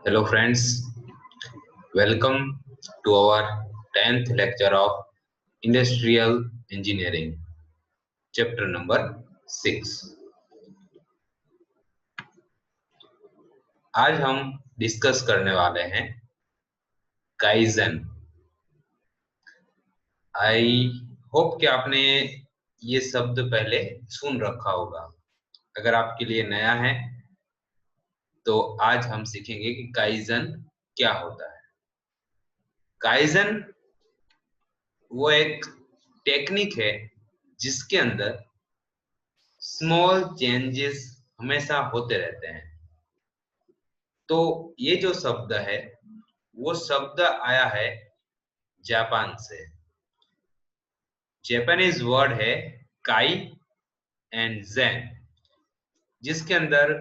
Hello friends, welcome to our 10th lecture of Industrial Engineering, chapter number 6. आज हम discuss करने वाले हैं काइजन। आई होप कि आपने ये शब्द पहले सुन रखा होगा। अगर आपके लिए नया है तो आज हम सीखेंगे कि काइजन क्या होता है। काइजन वो एक टेक्निक है जिसके अंदर स्मॉल चेंजेस हमेशा होते रहते हैं। तो ये जो शब्द है वो शब्द आया है जापान से। जापानीज वर्ड है काई एंड ज़ेन, जिसके अंदर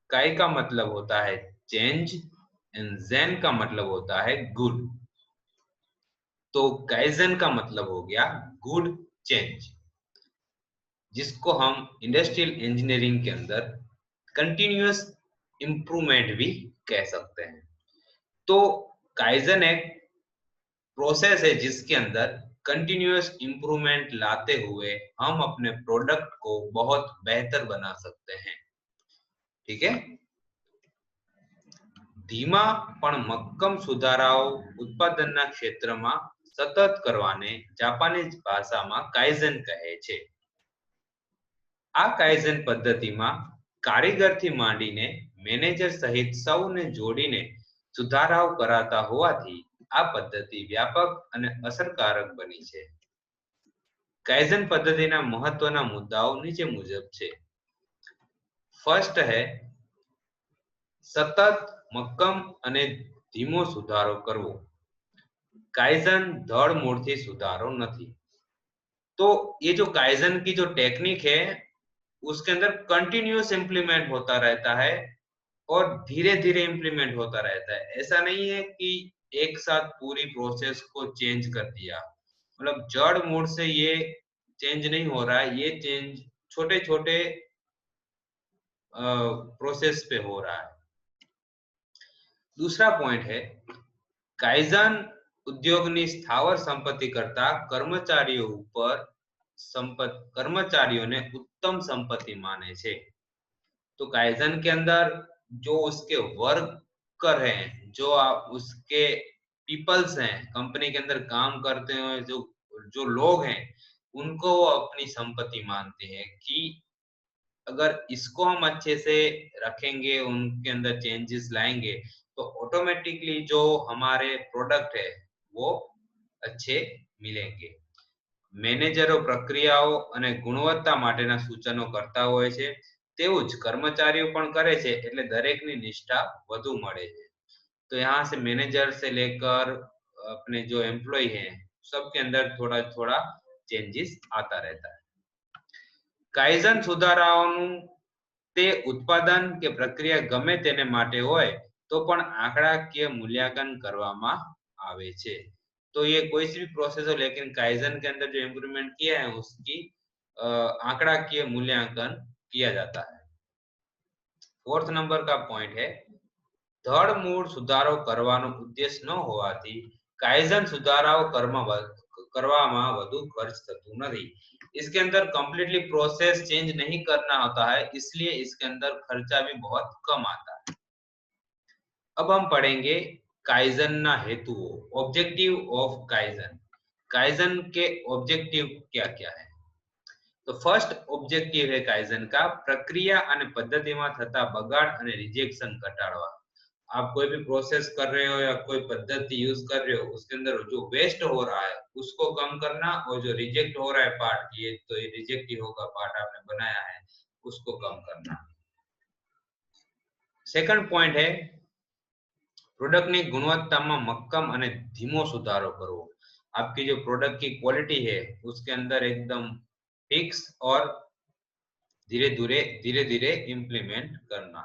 काई का मतलब होता है चेंज एंड ज़ेन का मतलब होता है गुड। तो काइजन का मतलब हो गया गुड चेंज, जिसको हम इंडस्ट्रियल इंजीनियरिंग के अंदर कंटिन्यूअस इंप्रूवमेंट भी कह सकते हैं। तो काइजन एक प्रोसेस है जिसके अंदर कंटिन्यूअस इंप्रूवमेंट लाते हुए हम अपने प्रोडक्ट को बहुत बेहतर बना सकते हैं। ठीक है। धीमा पण मक्कम सुधाराओ उत्पादनના ક્ષેત્રમાં સતત કરવાને જાપાનીઝ ભાષામાં કાઇઝન કહે છે। આ કાઇઝન પદ્ધતિમાં કારીગરથી માંડીને મેનેજર સહિત સૌને જોડીને સુધારાઓ કરાતા હોવાથી આ પદ્ધતિ વ્યાપક અને અસરકારક બની છે। કાઇઝન પદ્ધતિના મહત્વના મુદ્દાઓ નીચે મુજબ છે। ફર્સ્ટ है સતત મક્કમ અને ધીમો સુધારો કરવો। કાઇઝન ધड़ मूड़થી सुधारो नहीं। तो ये जो काइजन की जो टेक्निक है उसके अंदर कंटिन्यूअस इंप्लीमेंट होता रहता है और धीरे धीरे इंप्लीमेंट होता रहता है। ऐसा नहीं है कि एक साथ पूरी प्रोसेस को चेंज कर दिया, मतलब जड़ मूड से ये चेंज नहीं हो रहा है, ये चेंज छोटे छोटे प्रोसेस पे हो रहा है। दूसरा पॉइंट है काइजन उद्योगनी स्थावर संपत्ति करता कर्मचारियों ऊपर कर्मचारियों ने उत्तम संपत्ति माने छे। तो काइजन के अंदर जो उसके वर्कर हैं, जो उसके पीपल्स हैं, कंपनी के अंदर काम करते हैं जो जो लोग हैं, उनको वो अपनी संपत्ति मानते हैं कि अगर इसको हम अच्छे से रखेंगे, उनके अंदर चेंजेस लाएंगे तो ऑटोमेटिकली जो हमारे प्रोडक्ट है वो अच्छे मिलेंगे। મેનેજરો પ્રક્રિયાઓ અને ગુણવત્તા માટેના સૂચનો કરતા હોય છે, તેવું જ કર્મચારીઓ પણ કરે છે, એટલે દરેકની નિષ્ઠા વધુ મળે છે। तो यहाँ से मैनेजर से लेकर अपने जो एम्प्लॉय हैं सबके अंदर थोड़ा थोड़ा चेंजेस आता रहता है। કાઇઝન સુધારાઓનું તે ઉત્પાદન કે પ્રક્રિયા ગમે તેને માટે હોય તો પણ આંકડાકીય મૂલ્યાંકન કરવામાં આવે છે। तो ये कोई सी भी प्रोसेस हो, लेकिन काइजन के अंदर जो इम्प्रूवमेंट किया है उसकी आंकड़ाकीय मूल्यांकन किया जाता है। फोर्थ नंबर का पॉइंट है धड़ मूड़ सुधारो करवानो उद्देश्य न होवाथी काइजन सुधाराओ करवामां वधु खर्च थतो नथी। इसके अंदर कंप्लीटली प्रोसेस चेंज नहीं करना होता है, इसलिए इसके अंदर खर्चा भी बहुत कम आता है। अब हम पढ़ेंगे काइजन ना हेतुओं, ऑब्जेक्टिव ऑफ काइजन। काइजन के ऑब्जेक्टिव क्या क्या है? तो फर्स्ट ऑब्जेक्टिव है काइजन का प्रक्रिया અને પદ્ધતિમાં થતા બગાડ અને રિજેક્શન ઘટાડવા। आप कोई भी प्रोसेस कर रहे हो या कोई पद्धति यूज कर रहे हो, उसके अंदर जो वेस्ट हो रहा है उसको कम करना, और जो रिजेक्ट हो रहा है पार्ट, ये तो ये रिजेक्ट ही होगा, पार्ट आपने बनाया है उसको कम करना। सेकंड पॉइंट है प्रोडक्ट की गुणवत्ता में मक्कम અને ધીમો સુધારો કરવો। आपकी जो प्रोडक्ट की क्वालिटी है उसके अंदर एकदम फिक्स और धीरे धीरे इंप्लीमेंट करना।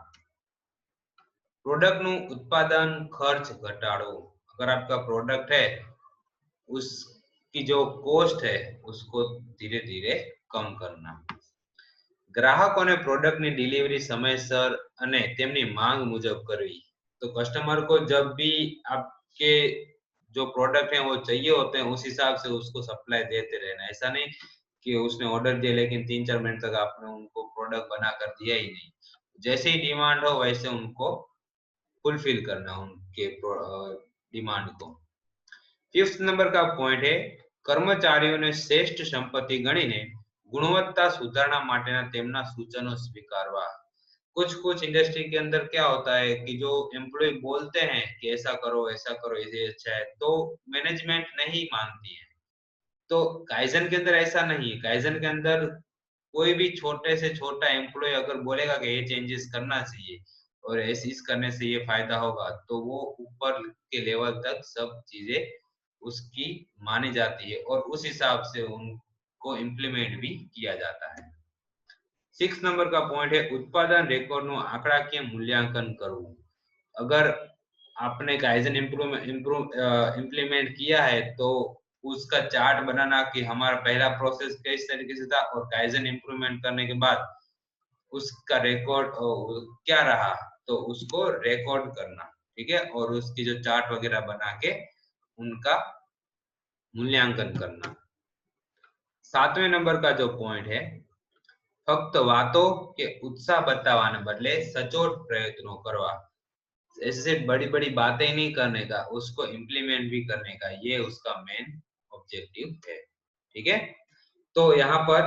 प्रोडक्ट नु उत्पादन खर्च घटाड़ो। अगर आपका प्रोडक्ट है उसकी जो कॉस्ट है उसको धीरे धीरे कम करना। ग्राहकों ने प्रोडक्ट की डिलीवरी समयसर अने तेमनी मांग मुजब करवी। तो कस्टमर को जब भी आपके जो प्रोडक्ट है वो चाहिए होते हैं उस हिसाब से उसको सप्लाई देते रहना। ऐसा नहीं कि उसने ऑर्डर दिया लेकिन 3-4 मिनट तक आपने उनको प्रोडक्ट बना कर दिया ही नहीं। जैसे ही डिमांड हो वैसे उनको फुलफिल करना उनके डिमांड को। ફિફ્થ નંબર का पॉइंट है કર્મચારીઓને શ્રેષ્ઠ સંપત્તિ ગણીને ગુણવત્તા સુધારણા માટેના તેમના સૂચનો સ્વીકારવા। कुछ इंडस्ट्री के अंदर क्या होता है कि जो एम्प्लॉय बोलते हैं कि ऐसा करो ये अच्छा है, तो मैनेजमेंट नहीं मानती है। तो काइजन के अंदर ऐसा नहीं है। काइजन के अंदर कोई भी छोटे से छोटा एम्प्लॉय अगर बोलेगा कि ये चेंजेस करना चाहिए और ऐसे इस करने से ये फायदा होगा, तो वो ऊपर के लेवल तक सब चीजें उसकी मानी जाती है और उस हिसाब से उनको इम्प्लीमेंट भी किया जाता है। 6 नंबर का पॉइंट है उत्पादन रेकॉर्ड નું આંકડાકીય મૂલ્યાંકન કરવું। अगर आपने काइजन इम्प्लीमेंट किया है तो उसका चार्ट बनाना कि हमारा पहला प्रोसेस किस तरीके से था और काइजन इम्प्रूवमेंट करने के बाद उसका रिकॉर्ड क्या रहा, तो उसको रिकॉर्ड करना। ठीक है, और उसकी जो चार्ट वगैरह बना के उनका मूल्यांकन करना। 7वें नंबर का जो पॉइंट है फक्त वातो के उत्साह बतावाने बदले सचोट प्रयत्नों करवा। ऐसे बड़ी बड़ी बातें नहीं करने का, उसको इम्प्लीमेंट भी करने का, ये उसका मेन ऑब्जेक्टिव है। ठीक है, तो यहाँ पर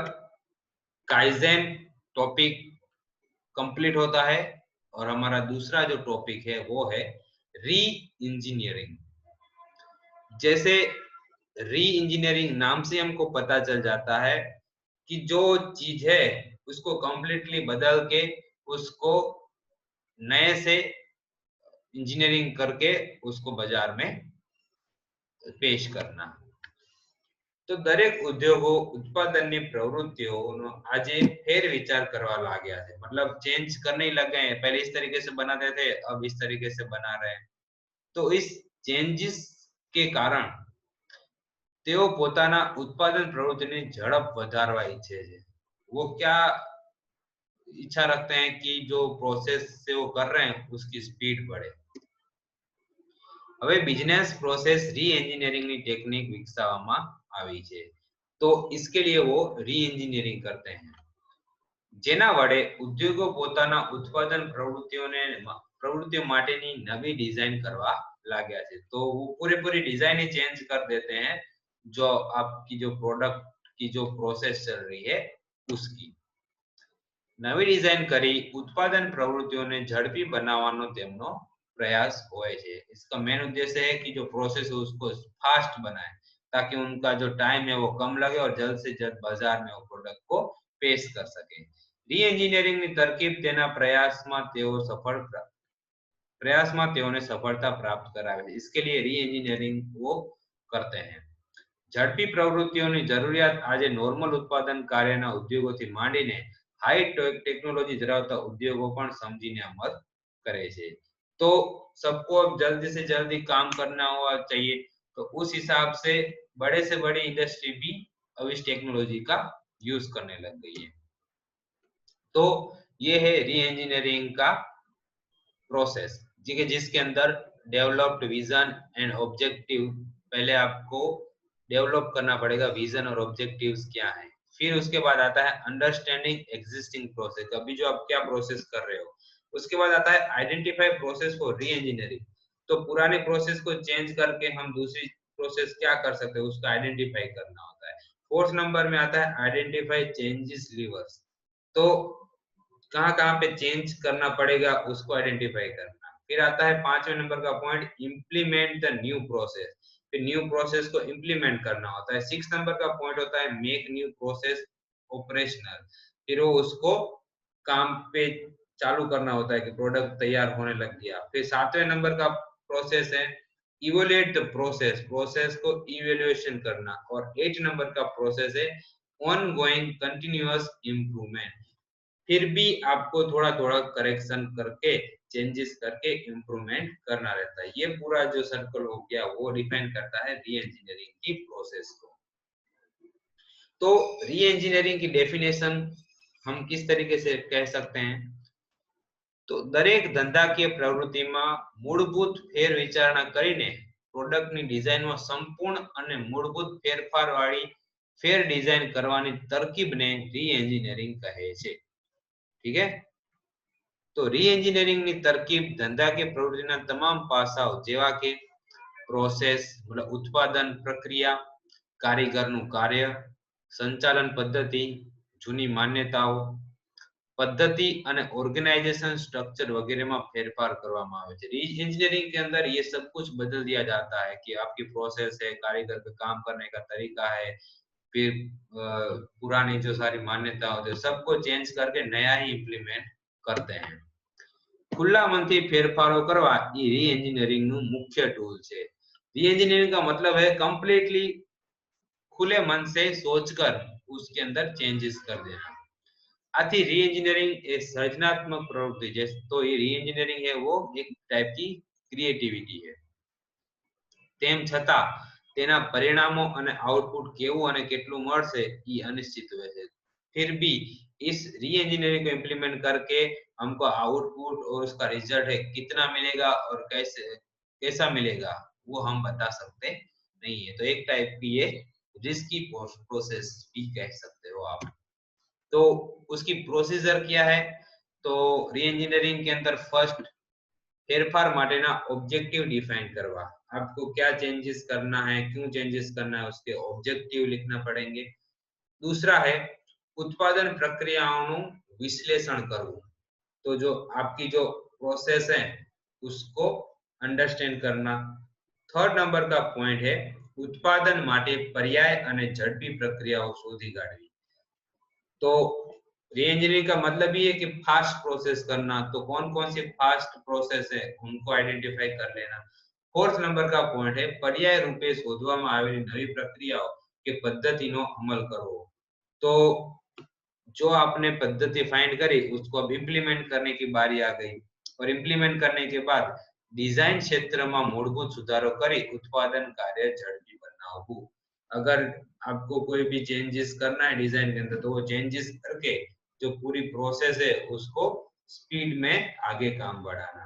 काइजेन टॉपिक कंप्लीट होता है और हमारा दूसरा जो टॉपिक है वो है री इंजीनियरिंग। जैसे री इंजीनियरिंग नाम से हमको पता चल जाता है कि जो चीज है उसको कंप्लीटली बदल के उसको नए से इंजीनियरिंग करके उसको बाजार में पेश करना। तो दरेक उद्योगो उत्पादनની પ્રવૃત્તિઓનો આજે ફેર વિચાર કરવા લાગ્યા છે। मतलब चेंज करने लग गए हैं। पहले इस तरीके से बनाते थे, अब इस तरीके से बना रहे हैं। तो इस चेंजेस के कारण તેઓ પોતાના ઉત્પાદન પ્રવૃત્તિની ઝડપ વધારવા ઈચ્છે છે। वो क्या इच्छा रखते हैं कि जो प्रोसेस से वो कर रहे हैं उसकी स्पीड बढ़े। હવે बिजनेस प्रोसेस री इंजीनियरिंग ની ટેકનિક વિકસાવવામાં આવી છે। तो इसके लिए वो री इंजीनियरिंग करते हैं જેના વડે ઉદ્યોગો પોતાના ઉત્પાદન પ્રવૃત્તિઓ માટેની નવી ડિઝાઇન કરવા लाग्या છે। तो वो पूरी डिजाइन ही चेंज कर देते हैं जो आपकी जो प्रोडक्ट की जो प्रोसेस चल रही है उसकी। नवी डिजाइन करी उत्पादन प्रवृत्तियों झड़पी बनावવાનો તેમનો प्रयास होए छे। इसका मेन उद्देश्य है कि जो प्रोसेस है उसको फास्ट बनाए ताकि उनका जो टाइम है वो कम लगे और जल्द से जल्द बाजार में वो प्रोडक्ट को पेश कर सके। री इंजीनियरिंग ની તરકીબ તેના प्रयासમાં તેઓને સફળતા प्राप्त करावे છે। इसके लिए री इंजीनियरिंग वो करते हैं। झड़पी प्रवृत्तियों जरूरियात आज नॉर्मल उत्पादन कार्यના ઉદ્યોગોથી માંડીને हाई टेक्नोलॉजी धरावता उद्योगों पण समझीने अमल करे छे। तो सबको अब जल्दी से जल्दी काम करना हुआ चाहिए, तो उस हिसाब से बड़ी इंडस्ट्री भी अब इस टेक्नोलॉजी का यूज करने लग गई है। तो ये है री इंजीनियरिंग का प्रोसेस जिसके अंदर डेवलप्ड विजन एंड ऑब्जेक्टिव, पहले आपको डेवलप करना पड़ेगा विजन और ऑब्जेक्टिव्स क्या है। फिर उसके बाद आता है अंडरस्टैंडिंग एग्जिस्टिंग प्रोसेस, अभी जो आप क्या प्रोसेस कर रहे हो। उसके बाद आता है आइडेंटिफाई प्रोसेस फॉर री इंजीनियरिंग, तो पुराने प्रोसेस को चेंज करके हम दूसरी प्रोसेस क्या कर सकते हैं उसको आइडेंटिफाई करना होता है। फोर्थ नंबर में आता है आइडेंटिफाई चेंजेस लीवर्स, तो कहाँ पे चेंज करना पड़ेगा उसको आइडेंटिफाई करना। फिर आता है 5वें नंबर का point implement the new process, फिर न्यू प्रोसेस को इम्प्लीमेंट करना होता है। 6 नंबर का पॉइंट होता है मेक न्यू प्रोसेस ऑपरेशनल, फिर वो उसको काम पे चालू करना होता है कि प्रोडक्ट तैयार होने लग गया। फिर 7वें नंबर का प्रोसेस है इवोल्यूट द प्रोसेस, प्रोसेस को इवेल्युएशन करना। और 8 नंबर का प्रोसेस है ऑन गोइंग कंटिन्यूअस इम्प्रूवमेंट, फिर भी आपको थोड़ा थोड़ा करेक्शन करके चेंजेस करके इम्प्रूवमेंट करना रहता है। ये पूरा जो सर्कल हो गया वो डिफाइन करता है री इंजीनियरिंग की प्रोसेस को। तो री इंजीनियरिंग की डेफिनेशन हम किस तरीके से कह सकते हैं તો દરેક ધંધાકીય પ્રવૃત્તિમાં મૂળભૂત ફેર વિચારણા કરીને પ્રોડક્ટની ડિઝાઇનમાં સંપૂર્ણ અને મૂળભૂત ફેરફારવાળી ફેર ડિઝાઇન કરવાની તરકીબને રીએન્જિનિયરિંગ કહે છે. ઠીક હે? તો રીએન્જિનિયરિંગની તરકીબ ધંધાકીય પ્રવૃત્તિના તમામ પાસાઓ જેવા કે પ્રોસેસ મતલબ ઉત્પાદન પ્રક્રિયા, કારીગરનું કાર્ય, સંચાલન પદ્ધતિ, જૂની માન્યતાઓ, पद्धति અને ऑर्गेनाइजेशन स्ट्रक्चर वगैरह में फेरफार કરવામાં આવે છે. रीइंजीनियरिंग के अंदर ये सब कुछ बदल दिया जाता है कि आपकी प्रोसेस है, कारीगर का काम करने का तरीका है, फिर पुरानी जो सारी मान्यताओं है सबको चेंज करके नया ही इम्प्लीमेंट करते हैं. खुला मन थी फेरफारों करवा ये रीइंजीनियरिंग નું मुख्य टूल છે. रीइंजीनियरिंग का मतलब है कंप्लीटली खुले मन से सोचकर उसके अंदर चेंजेस कर देना. आती रीइंजीनियरिंग एक सृजनात्मक प्रवृत्ति है. तो ये रीइंजीनियरिंग है वो एक टाइप की क्रिएटिविटी है. તેમ છતાં તેના પરિણામો અને આઉટપુટ કેવું અને કેટલું મળશે એ અનિશ્ચિત હોય છે. फिर भी इस रीइंजीनियरिंग को इम्प्लीमेंट करके हमको आउटपुट और उसका रिजल्ट है कितना मिलेगा और कैसा मिलेगा वो हम बता सकते नहीं है. तो एक टाइप की ये रिस्की प्रोसेस भी कह सकते हो आप. तो उसकी प्रोसीजर क्या है? तो रीइंजीनियरिंग के अंदर फर्स्ट फेरफार माटेना ऑब्जेक्टिव डिफाइन करवा. आपको क्या चेंजेस करना है, क्यों चेंजेस करना है, उसके ऑब्जेक्टिव लिखना पड़ेंगे. दूसरा है उत्पादन प्रक्रियाओं विश्लेषण करવું. तो जो आपकी जो प्रोसेस है उसको अंडरस्टैंड करना. थर्ड नंबर का पॉइंट है उत्पादन माटे पर्याय અને ઝડપી પ્રક્રિયાઓ શોધી કાઢવી. तो रीइंजीनियरिंग का मतलब ये है कि फास्ट प्रोसेस करना. तो कौन कौन सी फास्ट प्रोसेस है उनको आइडेंटिफाई कर लेना. फोर्थ नंबर का पॉइंट है पर्याय रूपे શોધવામાં આવેલી નવી પ્રક્રિયાઓ કે પદ્ધતિનો અમલ કરવો. तो जो आपने पद्धति फाइंड करी उसको अब इम्प्लीमेंट करने की बारी आ गई. और इम्प्लीमेंट करने के बाद डिजाइन क्षेत्र में मूलभूत सुधारो करी उत्पादन कार्य झड़पी बनावવું. अगर आपको कोई भी चेंजेस करना है डिजाइन के अंदर तो वो चेंजेस करके जो पूरी प्रोसेस है उसको स्पीड में आगे काम बढ़ाना.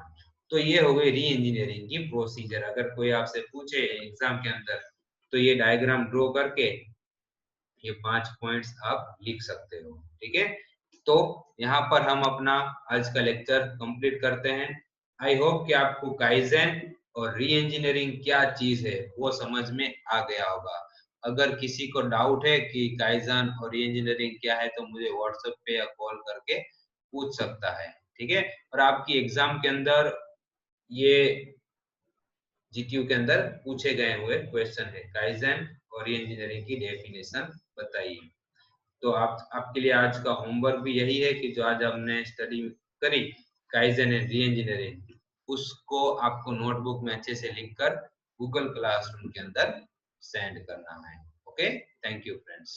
तो ये हो गई री इंजीनियरिंग की प्रोसीजर. अगर कोई आपसे पूछे एग्जाम के अंदर तो ये डायग्राम ड्रॉ करके ये 5 पॉइंट्स आप लिख सकते हो. ठीक है? तो यहाँ पर हम अपना आज का लेक्चर कंप्लीट करते हैं. आई होप कि आपको काइजेन और री इंजीनियरिंग क्या चीज है वो समझ में आ गया होगा. अगर किसी को डाउट है कि काइजन और री इंजीनियरिंग क्या है तो मुझे व्हाट्सएप पे या कॉल करके पूछ सकता है. ठीक है? और आपकी एग्जाम के अंदर ये जीक्यू के अंदर पूछे गए हुए क्वेश्चन है काइजन और री इंजीनियरिंग की डेफिनेशन बताइए. तो आपके लिए आज का होमवर्क भी यही है कि जो आज हमने स्टडी करी काइजन एंड री इंजीनियरिंग उसको आपको नोटबुक में अच्छे से लिखकर गूगल क्लासरूम के अंदर सेंड करना है. Okay, thank you friends.